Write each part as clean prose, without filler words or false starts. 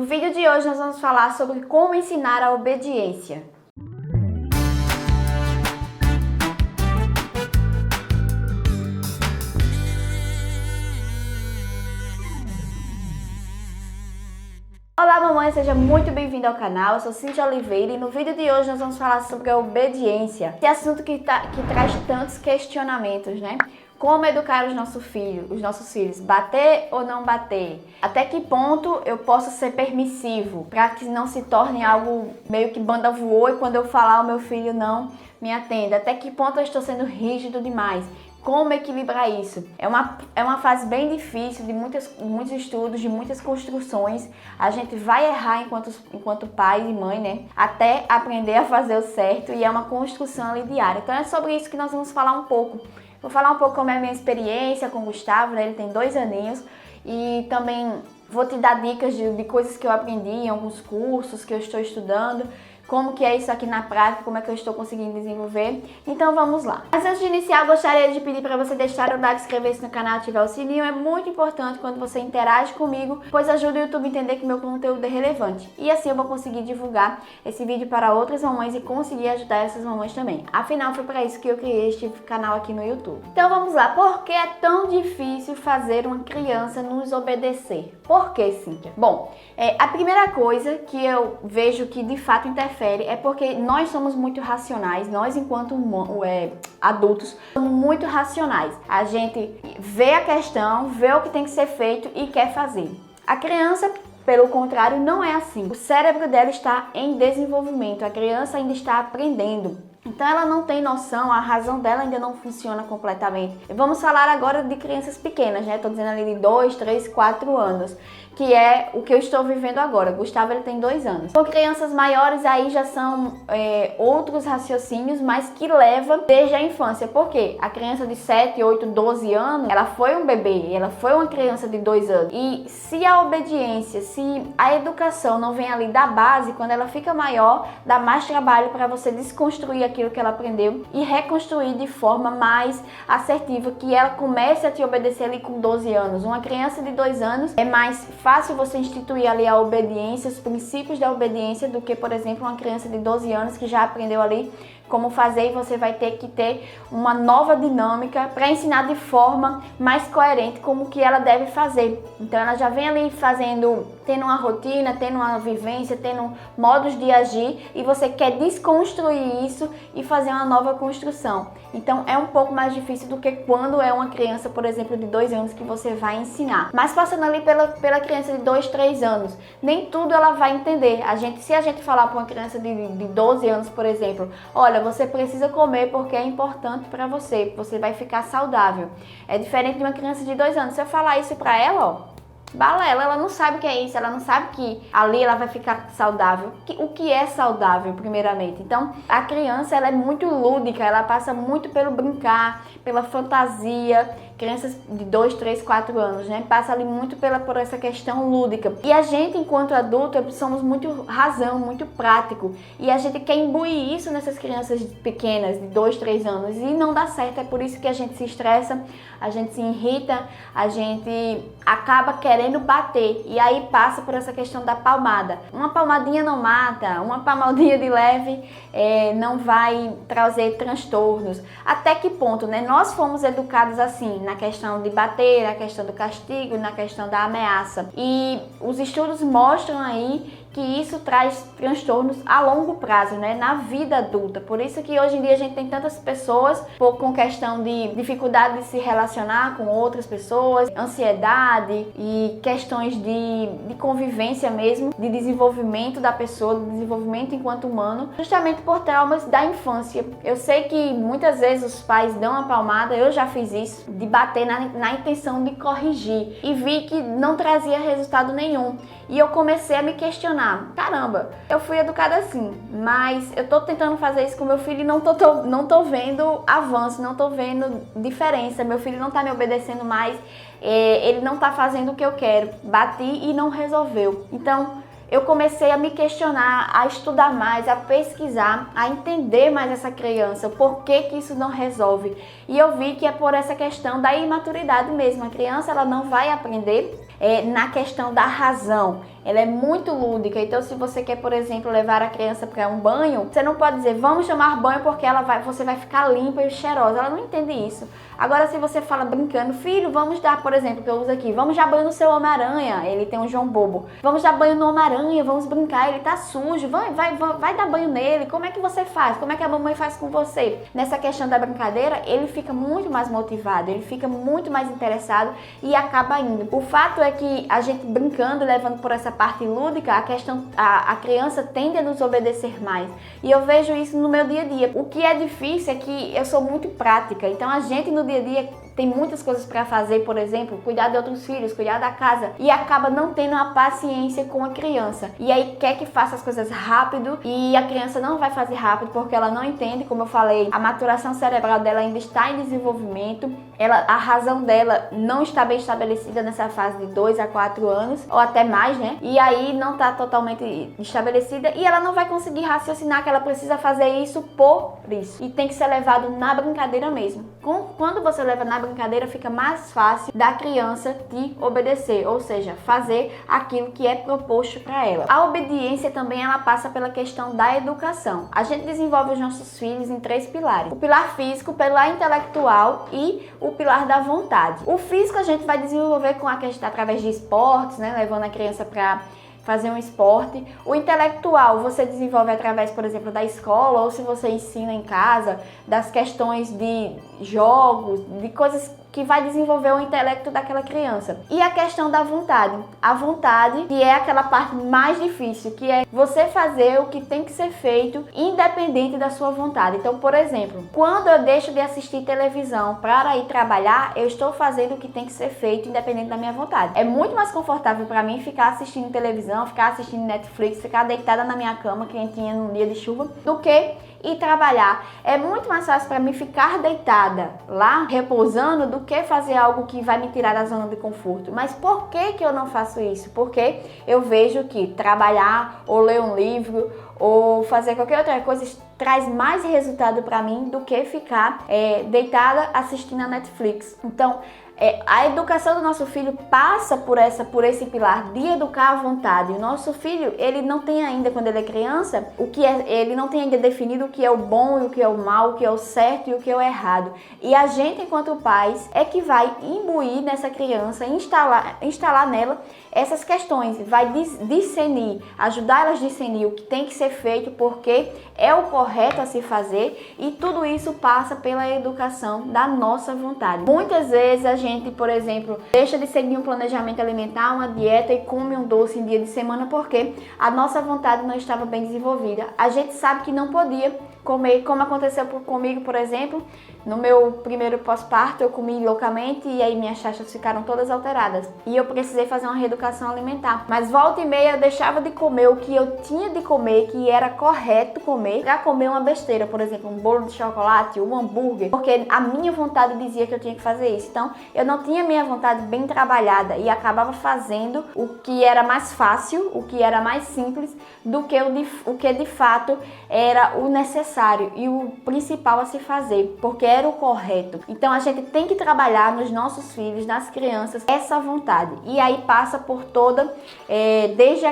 No vídeo de hoje nós vamos falar sobre como ensinar a obediência. Olá mamãe, seja muito bem-vinda ao canal, eu sou Cíntia Oliveira e no vídeo de hoje nós vamos falar sobre a obediência. Esse assunto que traz tantos questionamentos, né? Como educar os nossos filhos, bater ou não bater? Até que ponto eu posso ser permissivo para que não se torne algo meio que banda voou e quando eu falar o meu filho não me atenda? Até que ponto eu estou sendo rígido demais? Como equilibrar isso? É uma fase bem difícil, de muitos estudos, de muitas construções. A gente vai errar enquanto pai e mãe, né? Até aprender a fazer o certo e é uma construção ali diária. Então é sobre isso que nós vamos falar um pouco. Vou falar um pouco como é a minha experiência com o Gustavo, né? Ele tem 2 aninhos e também vou te dar dicas de coisas que eu aprendi em alguns cursos que eu estou estudando. Como que é isso aqui na prática, como é que eu estou conseguindo desenvolver. Então vamos lá. Mas antes de iniciar, eu gostaria de pedir para você deixar o like, inscrever-se no canal, ativar o sininho. É muito importante quando você interage comigo, pois ajuda o YouTube a entender que meu conteúdo é relevante. E assim eu vou conseguir divulgar esse vídeo para outras mamães e conseguir ajudar essas mamães também. Afinal, foi para isso que eu criei este canal aqui no YouTube. Então vamos lá. Por que é tão difícil fazer uma criança nos obedecer? Por que, Cíntia? Bom, a primeira coisa que eu vejo que de fato interfere é porque nós somos muito racionais, nós enquanto adultos somos muito racionais. A gente vê a questão, vê o que tem que ser feito e quer fazer. A criança, pelo contrário, não é assim. O cérebro dela está em desenvolvimento, a criança ainda está aprendendo. Então ela não tem noção, a razão dela ainda não funciona completamente. Vamos falar agora de crianças pequenas, né? Estou dizendo ali de 2, 3, 4 anos, que é o que eu estou vivendo agora. Gustavo, ele tem 2 anos. Com crianças maiores aí já são outros raciocínios, mas que leva desde a infância. Por quê? A criança de 7, 8, 12 anos, ela foi um bebê, ela foi uma criança de 2 anos. E se a obediência, se a educação não vem ali da base, quando ela fica maior, dá mais trabalho para você desconstruir aquilo que ela aprendeu e reconstruir de forma mais assertiva, que ela comece a te obedecer ali com 12 anos. Uma criança de 2 anos é mais fácil você instituir ali a obediência, os princípios da obediência, do que, por exemplo, uma criança de 12 anos que já aprendeu ali como fazer e você vai ter que ter uma nova dinâmica para ensinar de forma mais coerente como que ela deve fazer. Então ela já vem ali tendo uma rotina, tendo uma vivência, tendo modos de agir e você quer desconstruir isso e fazer uma nova construção. Então é um pouco mais difícil do que quando é uma criança, por exemplo, de 2 anos que você vai ensinar. Mas passando ali pela criança de 2, 3 anos, nem tudo ela vai entender. Se a gente falar para uma criança de 12 anos, por exemplo, olha, você precisa comer porque é importante para você vai ficar saudável. É diferente de uma criança de 2 anos. Se eu falar isso para ela, ó, balela, ela não sabe o que é isso, ela não sabe que ali ela vai ficar saudável. O que é saudável, primeiramente? Então, a criança, ela é muito lúdica, ela passa muito pelo brincar, pela fantasia. Crianças de 2, 3, 4 anos, né? Passa ali muito por essa questão lúdica. E a gente, enquanto adulto, somos muito razão, muito prático. E a gente quer imbuir isso nessas crianças pequenas, de 2, 3 anos. E não dá certo, é por isso que a gente se estressa, a gente se irrita, a gente acaba querendo bater. E aí passa por essa questão da palmada. Uma palmadinha não mata, uma palmadinha de leve não vai trazer transtornos. Até que ponto, né? Nós fomos educados assim, na questão de bater, na questão do castigo, na questão da ameaça. E os estudos mostram aí que isso traz transtornos a longo prazo, né, na vida adulta. Por isso que hoje em dia a gente tem tantas pessoas com questão de dificuldade de se relacionar com outras pessoas, ansiedade e questões de convivência mesmo, de desenvolvimento da pessoa, de desenvolvimento enquanto humano, justamente por traumas da infância. Eu sei que muitas vezes os pais dão uma palmada, eu já fiz isso, de bater na intenção de corrigir e vi que não trazia resultado nenhum. E eu comecei a me questionar, caramba, eu fui educada assim, mas eu tô tentando fazer isso com meu filho e não tô vendo avanço, não tô vendo diferença, meu filho não tá me obedecendo mais, ele não tá fazendo o que eu quero, bati e não resolveu. Então, eu comecei a me questionar, a estudar mais, a pesquisar, a entender mais essa criança, por que isso não resolve. E eu vi que é por essa questão da imaturidade mesmo. A criança, ela não vai aprender na questão da razão, ela é muito lúdica. Então, se você quer, por exemplo, levar a criança para um banho, você não pode dizer, vamos tomar banho porque você vai ficar limpa e cheirosa. Ela não entende isso. Agora, se você fala brincando, filho, vamos dar, por exemplo, que eu uso aqui, vamos dar banho no seu Homem-Aranha, ele tem um João Bobo. Vamos dar banho no Homem-Aranha, vamos brincar, ele tá sujo, vai dar banho nele. Como é que você faz? Como é que a mamãe faz com você? Nessa questão da brincadeira, ele fica muito mais motivado, ele fica muito mais interessado e acaba indo. O fato é que a gente brincando, levando por essa parte lúdica, a criança tende a nos obedecer mais. E eu vejo isso no meu dia a dia. O que é difícil é que eu sou muito prática, então a gente no dia a dia tem muitas coisas para fazer, por exemplo, cuidar de outros filhos, cuidar da casa, e acaba não tendo a paciência com a criança. E aí quer que faça as coisas rápido e a criança não vai fazer rápido porque ela não entende, como eu falei, a maturação cerebral dela ainda está em desenvolvimento, a razão dela não está bem estabelecida nessa fase de 2 a 4 anos, ou até mais, né? E aí não está totalmente estabelecida e ela não vai conseguir raciocinar que ela precisa fazer isso por isso. E tem que ser levado na brincadeira mesmo. Quando você leva na brincadeira, fica mais fácil da criança te obedecer, ou seja, fazer aquilo que é proposto para ela. A obediência também ela passa pela questão da educação. A gente desenvolve os nossos filhos em 3 pilares: o pilar físico, o pilar intelectual e o pilar da vontade. O físico a gente vai desenvolver através de esportes, né, levando a criança para fazer um esporte. O intelectual você desenvolve através, por exemplo, da escola, ou se você ensina em casa, das questões de jogos, de coisas que vai desenvolver o intelecto daquela criança. E a questão da vontade. A vontade, que é aquela parte mais difícil, que é você fazer o que tem que ser feito independente da sua vontade. Então, por exemplo, quando eu deixo de assistir televisão para ir trabalhar, eu estou fazendo o que tem que ser feito independente da minha vontade. É muito mais confortável para mim ficar assistindo televisão, ficar assistindo Netflix, ficar deitada na minha cama, quentinha num dia de chuva, do que ir trabalhar. É muito mais fácil para mim ficar deitada lá, repousando, do que fazer algo que vai me tirar da zona de conforto. Mas por que eu não faço isso? Porque eu vejo que trabalhar, ou ler um livro, ou fazer qualquer outra coisa traz mais resultado para mim do que ficar deitada assistindo a Netflix. Então, a educação do nosso filho passa por esse pilar de educar à vontade. O nosso filho, ele não tem ainda, quando ele é criança, ele não tem ainda definido o que é o bom e o que é o mal, o que é o certo e o que é o errado. E a gente, enquanto pais, é que vai imbuir nessa criança, instalar nela essas questões, vai discernir, ajudar elas a discernir o que tem que ser feito, porque é o correto a se fazer, e tudo isso passa pela educação da nossa vontade. Muitas vezes a gente, por exemplo, deixa de seguir um planejamento alimentar, uma dieta, e come um doce em dia de semana porque a nossa vontade não estava bem desenvolvida. A gente sabe que não podia comer, como aconteceu comigo, por exemplo. No meu primeiro pós-parto eu comi loucamente e aí minhas taxas ficaram todas alteradas e eu precisei fazer uma reeducação alimentar. Mas volta e meia eu deixava de comer o que eu tinha de comer, que era correto comer, para comer uma besteira, por exemplo, um bolo de chocolate, um hambúrguer, porque a minha vontade dizia que eu tinha que fazer isso. Então eu não tinha minha vontade bem trabalhada e acabava fazendo o que era mais fácil, o que era mais simples, do que o que de fato era o necessário e o principal a se fazer, porque era o correto. Então a gente tem que trabalhar nos nossos filhos, nas crianças, essa vontade. E aí passa por toda, desde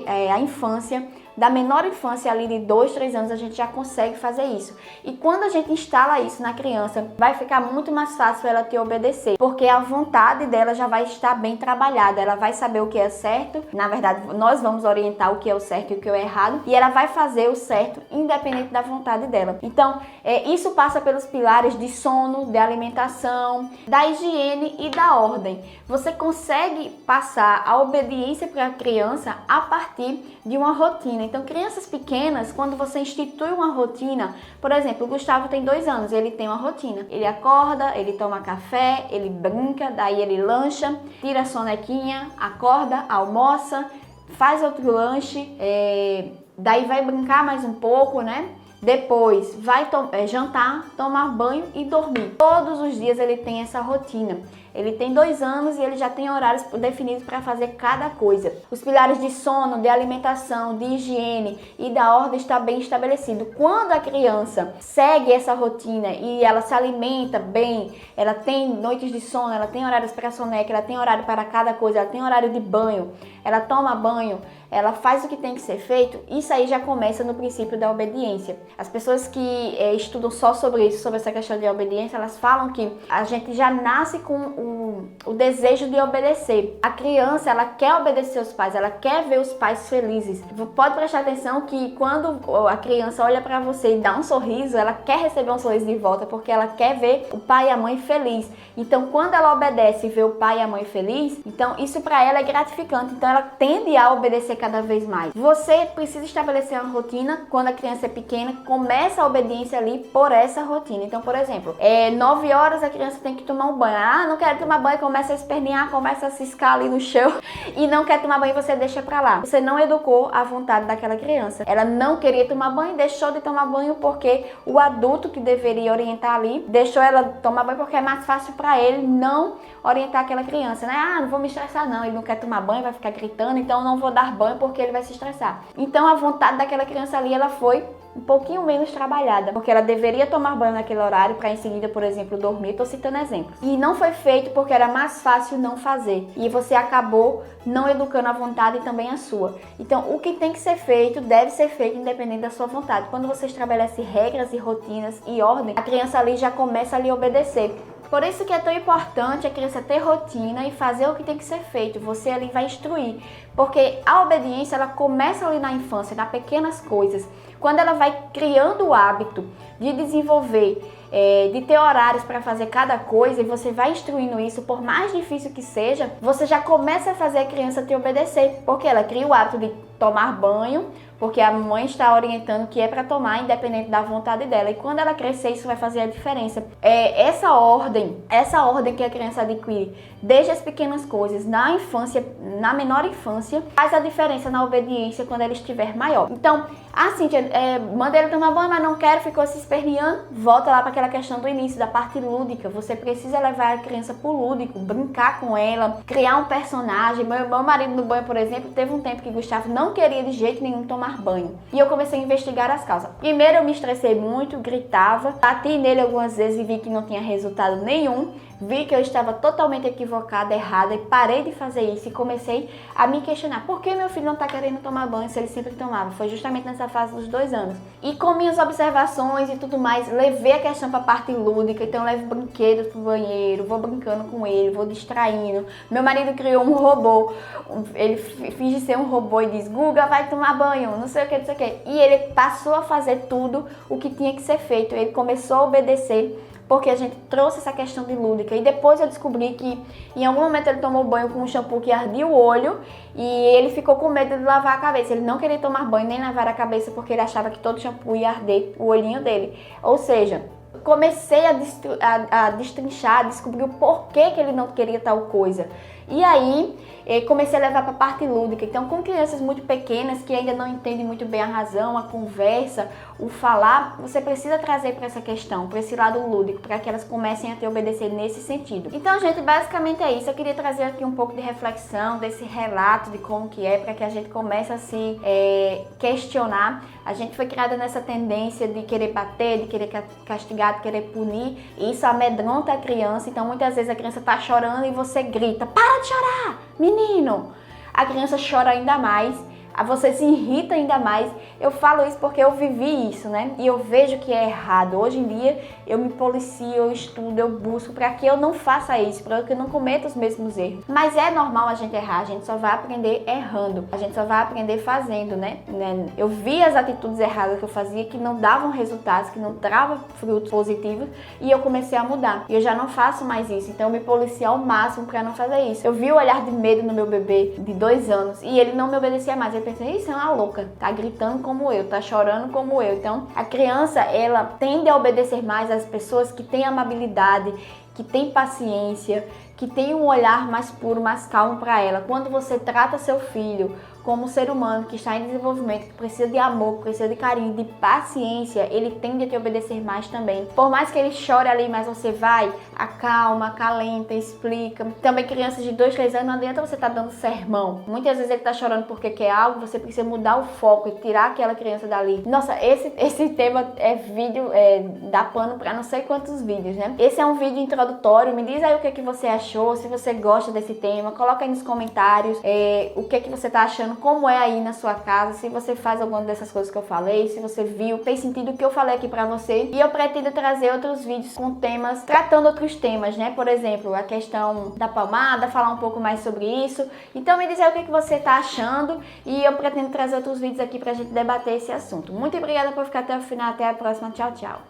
a infância, da menor infância ali de 2, 3 anos, a gente já consegue fazer isso. E quando a gente instala isso na criança, vai ficar muito mais fácil ela te obedecer, porque a vontade dela já vai estar bem trabalhada, ela vai saber o que é certo, na verdade nós vamos orientar o que é o certo e o que é o errado, e ela vai fazer o certo independente da vontade dela. Então, isso passa pelos pilares de sono, de alimentação, da higiene e da ordem. Você consegue passar a obediência para a criança a partir de uma rotina. Então, crianças pequenas, quando você institui uma rotina, por exemplo, o Gustavo tem 2 anos, ele tem uma rotina. Ele acorda, ele toma café, ele brinca, daí ele lancha, tira a sonequinha, acorda, almoça, faz outro lanche, daí vai brincar mais um pouco, né? Depois vai jantar, tomar banho e dormir. Todos os dias ele tem essa rotina. Ele tem 2 anos e ele já tem horários definidos para fazer cada coisa. Os pilares de sono, de alimentação, de higiene e da ordem está bem estabelecido. Quando a criança segue essa rotina e ela se alimenta bem, ela tem noites de sono, ela tem horários para soneca, ela tem horário para cada coisa, ela tem horário de banho, ela toma banho, ela faz o que tem que ser feito, isso aí já começa no princípio da obediência. As pessoas que estudam só sobre isso, sobre essa questão de obediência, elas falam que a gente já nasce com o desejo de obedecer. A criança, ela quer obedecer aos pais, ela quer ver os pais felizes. Pode prestar atenção que quando a criança olha para você e dá um sorriso, ela quer receber um sorriso de volta, porque ela quer ver o pai e a mãe feliz. Então, quando ela obedece e vê o pai e a mãe feliz, então isso para ela é gratificante. Então, ela tende a obedecer cada vez mais. Você precisa estabelecer uma rotina. Quando a criança é pequena, começa a obediência ali por essa rotina. Então, por exemplo, 9 horas a criança tem que tomar um banho. Ah, não quero tomar banho, começa a espernear, começa a ciscar ali no chão e não quer tomar banho, você deixa pra lá. Você não educou a vontade daquela criança. Ela não queria tomar banho, deixou de tomar banho porque o adulto que deveria orientar ali deixou ela tomar banho porque é mais fácil pra ele não orientar aquela criança, né? Ah, não vou me estressar não, ele não quer tomar banho, vai ficar gritando, então não vou dar banho porque ele vai se estressar. Então a vontade daquela criança ali, ela foi um pouquinho menos trabalhada, porque ela deveria tomar banho naquele horário para em seguida, por exemplo, dormir. Tô citando exemplos. E não foi feito porque era mais fácil não fazer. E você acabou não educando a vontade e também a sua. Então, o que tem que ser feito, deve ser feito independente da sua vontade. Quando você estabelece regras e rotinas e ordem, a criança ali já começa a lhe obedecer. Por isso que é tão importante a criança ter rotina e fazer o que tem que ser feito. Você ali vai instruir. Porque a obediência, ela começa ali na infância, nas pequenas coisas. Quando ela vai criando o hábito de desenvolver, de ter horários para fazer cada coisa, e você vai instruindo isso, por mais difícil que seja, você já começa a fazer a criança te obedecer. Porque ela cria o hábito de tomar banho, porque a mãe está orientando que é para tomar, independente da vontade dela. E quando ela crescer, isso vai fazer a diferença. Essa ordem que a criança adquire desde as pequenas coisas, na infância, na menor infância, faz a diferença na obediência quando ela estiver maior. Então, Cíntia, manda ele tomar banho, mas não quero, ficou se esperneando. Volta lá para aquela questão do início, da parte lúdica. Você precisa levar a criança pro lúdico, brincar com ela, criar um personagem. Meu marido no banho, por exemplo, teve um tempo que Gustavo não queria de jeito nenhum tomar banho. E eu comecei a investigar as causas. Primeiro eu me estressei muito, gritava, bati nele algumas vezes e vi que não tinha resultado nenhum. Vi que eu estava totalmente equivocada, errada e parei de fazer isso e comecei a me questionar. Por que meu filho não está querendo tomar banho se ele sempre tomava? Foi justamente nessa fase dos 2 anos. E com minhas observações e tudo mais, levei a questão para a parte lúdica. Então eu levo brinquedos pro banheiro, vou brincando com ele, vou distraindo. Meu marido criou um robô. Ele finge ser um robô e diz, Guga, vai tomar banho, não sei o que, não sei o que. E ele passou a fazer tudo o que tinha que ser feito. Ele começou a obedecer, porque a gente trouxe essa questão de lúdica. E depois eu descobri que em algum momento ele tomou banho com um shampoo que ardia o olho e ele ficou com medo de lavar a cabeça. Ele não queria tomar banho nem lavar a cabeça porque ele achava que todo shampoo ia arder o olhinho dele. Ou seja, comecei a destrinchar, a descobrir o porquê que ele não queria tal coisa. E aí, comecei a levar para a parte lúdica. Então, com crianças muito pequenas que ainda não entendem muito bem a razão, a conversa, o falar, você precisa trazer para essa questão, para esse lado lúdico, para que elas comecem a te obedecer nesse sentido. Então, gente, basicamente é isso. Eu queria trazer aqui um pouco de reflexão, desse relato de como que é, para que a gente comece a se questionar. A gente foi criada nessa tendência de querer bater, de querer castigar, de querer punir. E isso amedronta a criança. Então, muitas vezes a criança está chorando e você grita, para de chorar, menino! A criança chora ainda mais, você se irrita ainda mais. Eu falo isso porque eu vivi isso, né? E eu vejo que é errado. Hoje em dia eu me policio, eu estudo, eu busco para que eu não faça isso, para que eu não cometa os mesmos erros. Mas é normal a gente errar, a gente só vai aprender errando, a gente só vai aprender fazendo, né? Eu vi as atitudes erradas que eu fazia que não davam resultados, que não travam frutos positivos e eu comecei a mudar. E eu já não faço mais isso, então eu me policio ao máximo para não fazer isso. Eu vi o olhar de medo no meu bebê de 2 anos e ele não me obedecia mais. Eu pensei, isso é uma louca, tá gritando como eu, tá chorando como eu. Então, a criança, ela tende a obedecer mais às pessoas que têm amabilidade, que têm paciência, que têm um olhar mais puro, mais calmo para ela. Quando você trata seu filho como ser humano que está em desenvolvimento, que precisa de amor, que precisa de carinho, de paciência, ele tende a te obedecer mais também. Por mais que ele chore ali, mas você vai, acalma, acalenta, explica. Também crianças de 2, 3 anos, não adianta você estar dando sermão. Muitas vezes ele está chorando porque quer algo, você precisa mudar o foco e tirar aquela criança dali. Nossa, esse tema é vídeo, dá pano para não sei quantos vídeos, né? Esse é um vídeo introdutório, me diz aí o que você achou, se você gosta desse tema, coloca aí nos comentários o que você tá achando, como é aí na sua casa, se você faz alguma dessas coisas que eu falei, se você viu, fez sentido o que eu falei aqui pra você. E eu pretendo trazer outros vídeos com temas, tratando outros temas, né? Por exemplo, a questão da palmada, falar um pouco mais sobre isso. Então me diz aí o que você tá achando e eu pretendo trazer outros vídeos aqui pra gente debater esse assunto. Muito obrigada por ficar até o final, até a próxima, tchau, tchau!